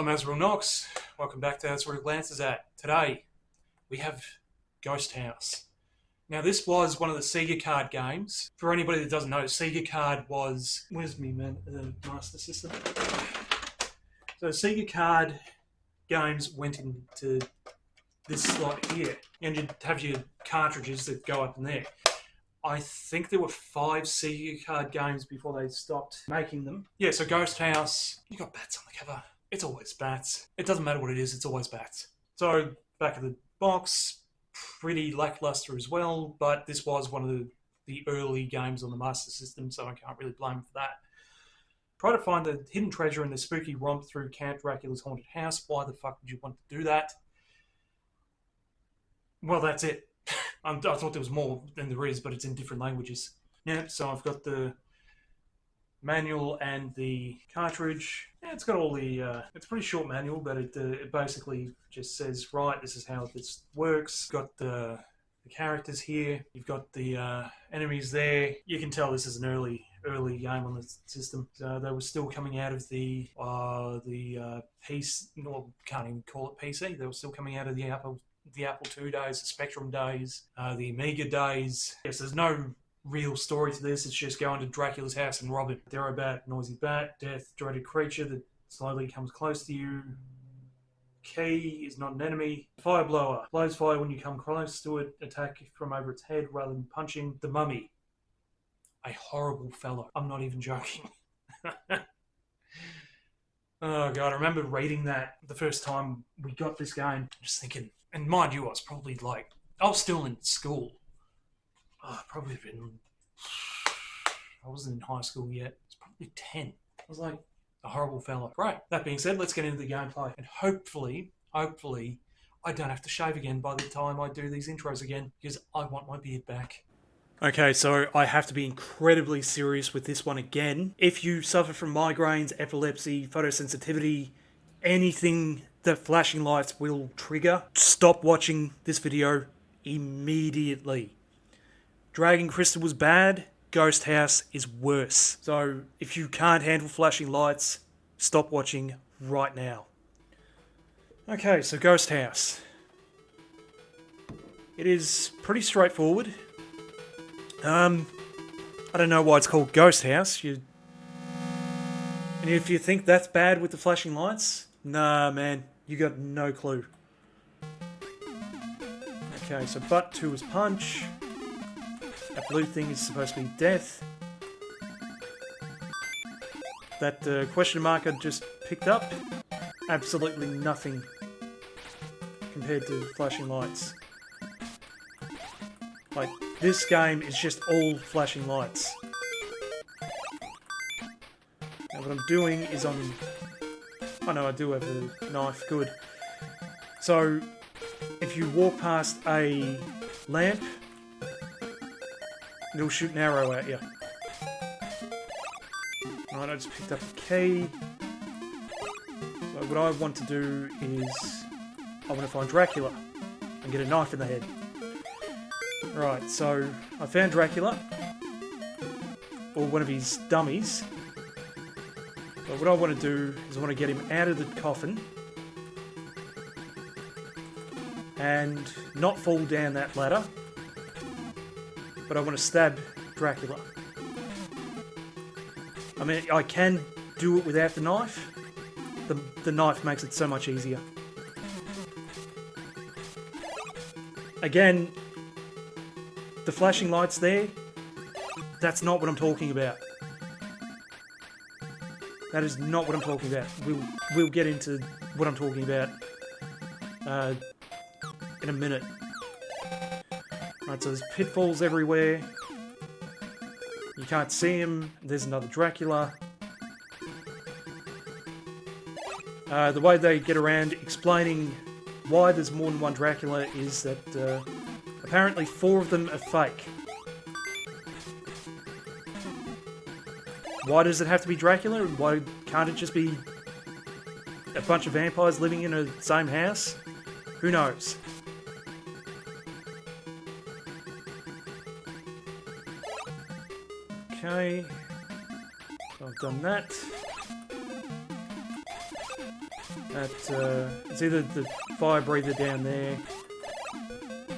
I'm Azrael Knox. Welcome back to Azrael Glances At. Today, we have Ghost House. Now, this was one of the Sega card games. For anybody that doesn't know, Sega card was... Where's me, man? The Master System. So, Sega card games went into this slot here. And you'd have your cartridges that go up in there. I think there were 5 Sega card games before they stopped making them. Yeah, so Ghost House, you got bats on the cover. It's always bats. It doesn't matter what it is, it's always bats. So, back of the box, pretty lackluster as well, but this was one of the early games on the Master System, so I can't really blame him for that. Try to find the hidden treasure in the spooky romp through Count Dracula's haunted house. Why the fuck would you want to do that? Well, that's it. I thought there was more than there is, but it's in different languages. Yeah, so I've got the manual and the cartridge. Yeah, it's got all the... it's a pretty short manual, but it basically just says, right, this is how this works. Got the characters here. You've got the enemies there. You can tell this is an early game on the system. They were still coming out of the PC... No, can't even call it PC. They were still coming out of the Apple II days, the Spectrum days, the Amiga days. Yes, there's no real story to this. It's just going to Dracula's house and robbing. Darrow bat, noisy bat, death, dreaded creature that slowly comes close to you. Key is not an enemy. Fire blower, blows fire when you come close to it. Attack from over its head rather than punching. The mummy, a horrible fellow. I'm not even joking. Oh god, I remember reading that the first time we got this game, just thinking, and mind you, I was still in school. I wasn't in high school yet. It's probably 10. I was like, a horrible fella. Right, that being said, let's get into the gameplay. And hopefully, I don't have to shave again by the time I do these intros again, because I want my beard back. Okay, so I have to be incredibly serious with this one again. If you suffer from migraines, epilepsy, photosensitivity, anything that flashing lights will trigger, stop watching this video immediately. Dragon Crystal was bad, Ghost House is worse. So if you can't handle flashing lights, stop watching right now. Okay, so Ghost House. It is pretty straightforward. I don't know why it's called Ghost House. And if you think that's bad with the flashing lights, nah, man, you got no clue. Okay, so butt 2 is punch. That blue thing is supposed to be death. That question mark I just picked up, absolutely nothing compared to flashing lights. Like, this game is just all flashing lights. Now what I'm doing is oh no, I do have a knife, good. So, if you walk past a lamp, it'll shoot an arrow at you. Right, I just picked up a key. So what I want to do is, I want to find Dracula and get a knife in the head. Right, so I found Dracula, or one of his dummies. But what I want to do is I want to get him out of the coffin and not fall down that ladder, but I want to stab Dracula. I mean, I can do it without the knife. The knife makes it so much easier. Again, the flashing lights there, that's not what I'm talking about. That is not what I'm talking about. We'll get into what I'm talking about in a minute. Right, so there's pitfalls everywhere. You can't see him. There's another Dracula. The way they get around explaining why there's more than one Dracula is that apparently 4 of them are fake. Why does it have to be Dracula? Why can't it just be a bunch of vampires living in the same house? Who knows? Okay, so I've done that. It's either the fire breather down there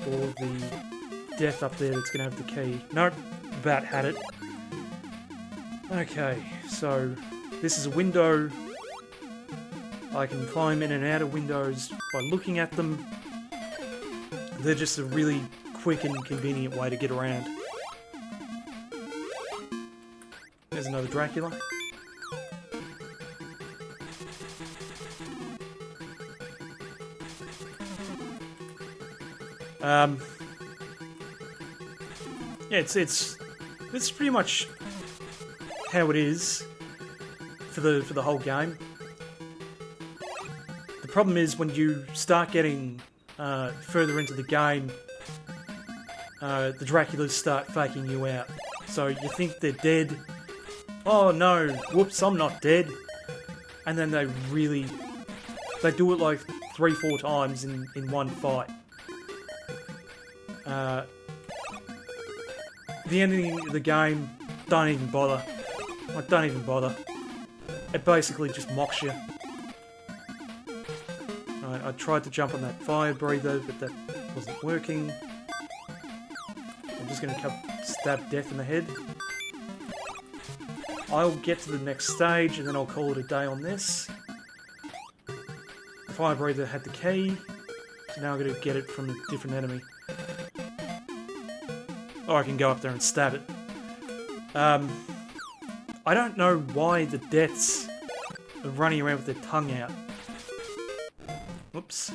or the death up there that's going to have the key. Nope, Bat had it. Okay, so this is a window. I can climb in and out of windows by looking at them. They're just a really quick and convenient way to get around. There's another Dracula. Yeah, it's pretty much how it is for the whole game. The problem is when you start getting further into the game, the Draculas start faking you out. So you think they're dead. Oh no, whoops, I'm not dead. And then they do it like 3-4 times in one fight. The ending of the game, don't even bother. Like, don't even bother. It basically just mocks you. Right, I tried to jump on that fire breather, but that wasn't working. I'm just going to stab death in the head. I'll get to the next stage, and then I'll call it a day on this. The fire breather had the key, so now I'm going to get it from a different enemy. Or I can go up there and stab it. I don't know why the deaths are running around with their tongue out. Whoops.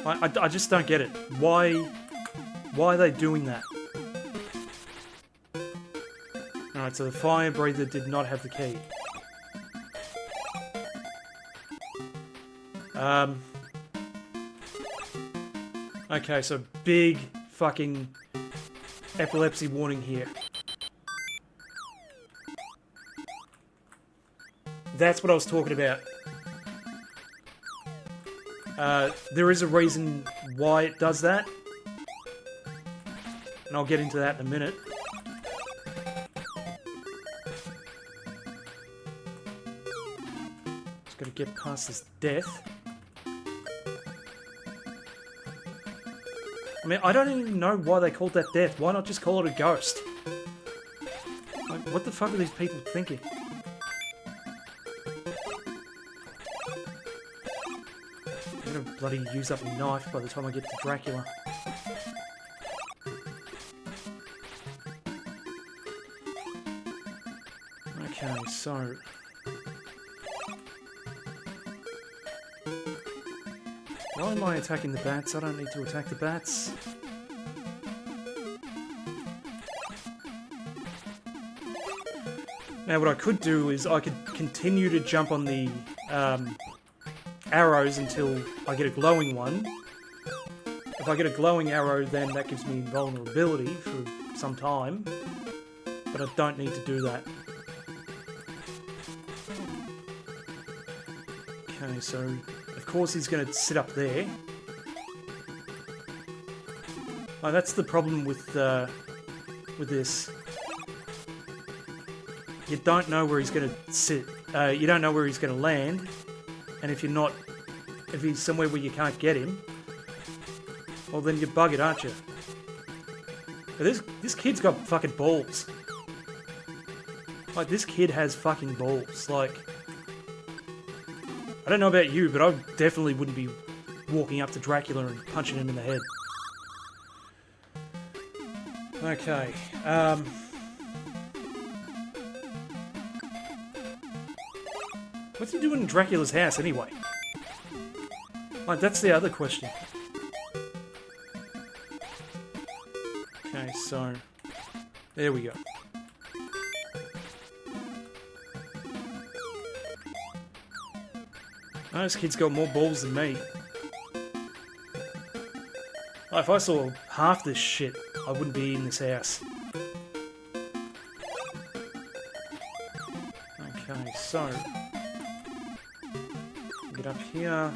I just don't get it. Why are they doing that? Alright, so the fire breather did not have the key. Okay, so big fucking epilepsy warning here. That's what I was talking about. There is a reason why it does that. And I'll get into that in a minute. Just gotta get past this death. I mean, I don't even know why they called that death. Why not just call it a ghost? Like, what the fuck are these people thinking? I'm gonna bloody use up a knife by the time I get to Dracula. Okay, so... why am I attacking the bats? I don't need to attack the bats. Now what I could do is I could continue to jump on the arrows until I get a glowing one. If I get a glowing arrow, then that gives me invulnerability for some time. But I don't need to do that. Okay, so... of course he's going to sit up there. Oh, that's the problem with this. You don't know where he's going to sit. You don't know where he's going to land. And if he's somewhere where you can't get him, well then you're buggered, aren't you? But this kid's got fucking balls. Like, this kid has fucking balls. Like... I don't know about you, but I definitely wouldn't be walking up to Dracula and punching him in the head. Okay, what's he doing in Dracula's house anyway? Like, that's the other question. Okay, so... there we go. Oh, this kid's got more balls than me. Oh, if I saw half this shit, I wouldn't be in this house. Okay, so... get up here.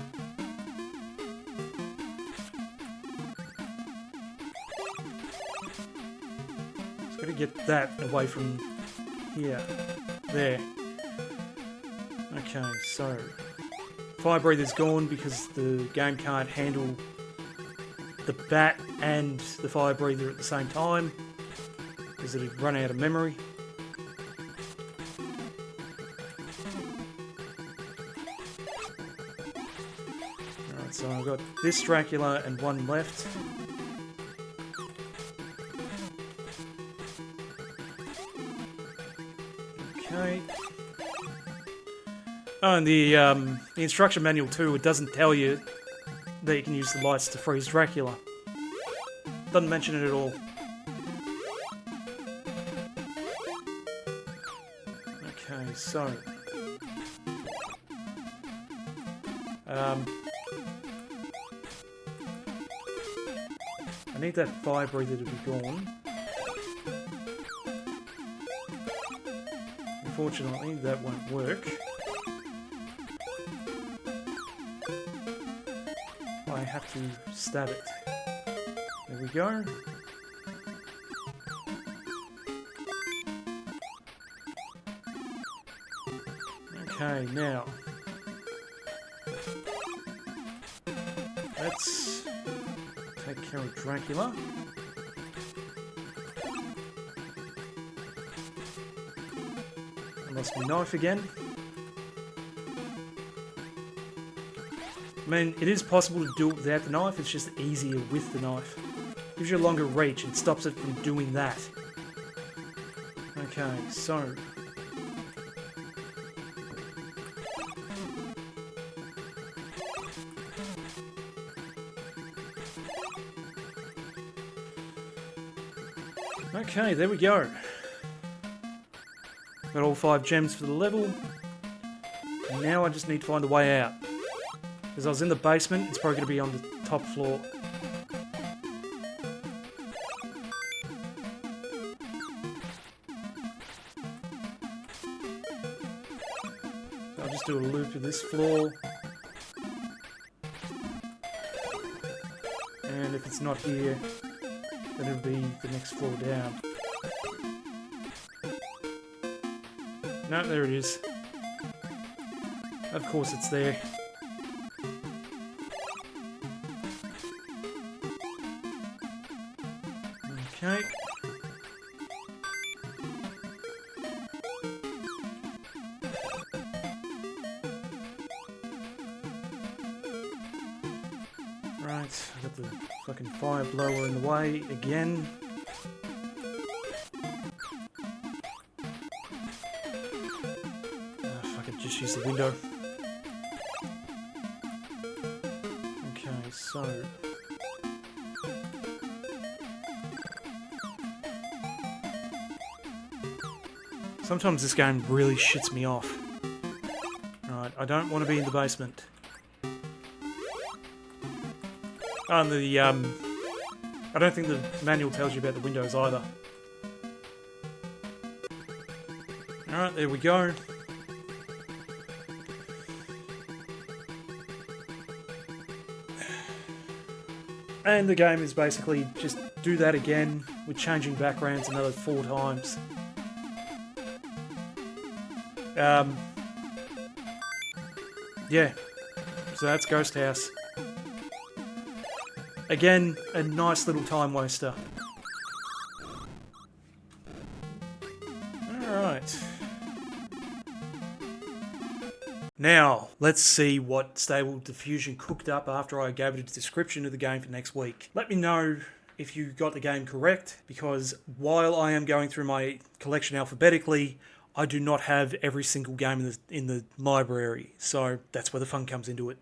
Just gotta get that away from here. There. Okay, so fire breather's gone because the game can't handle the bat and the fire breather at the same time because it'd run out of memory. Alright, so I've got this Dracula and one left. Okay. Oh, and the instruction manual too, it doesn't tell you that you can use the lights to freeze Dracula. Doesn't mention it at all. Okay, so... I need that fire breather to be gone. Unfortunately, that won't work. I have to stab it. There we go. Okay, now let's take care of Dracula. I lost my knife again. I mean, it is possible to do it without the knife, it's just easier with the knife. Gives you a longer reach and stops it from doing that. Okay, so... Okay, there we go. Got all 5 gems for the level. And now I just need to find a way out. Because I was in the basement, it's probably going to be on the top floor. So I'll just do a loop of this floor. And if it's not here, then it'll be the next floor down. No, there it is. Of course it's there. Okay. Right, I got the fucking fire blower in the way again. Fuck it, just use the window. Okay, so... Sometimes this game really shits me off. Right, I don't want to be in the basement. And the, I don't think the manual tells you about the windows either. Alright, there we go. And the game is basically just do that again with changing backgrounds another 4 times. Yeah, so that's Ghost House. Again, a nice little time waster. Alright. Now, let's see what Stable Diffusion cooked up after I gave it a description of the game for next week. Let me know if you got the game correct, because while I am going through my collection alphabetically, I do not have every single game in the library, so that's where the fun comes into it.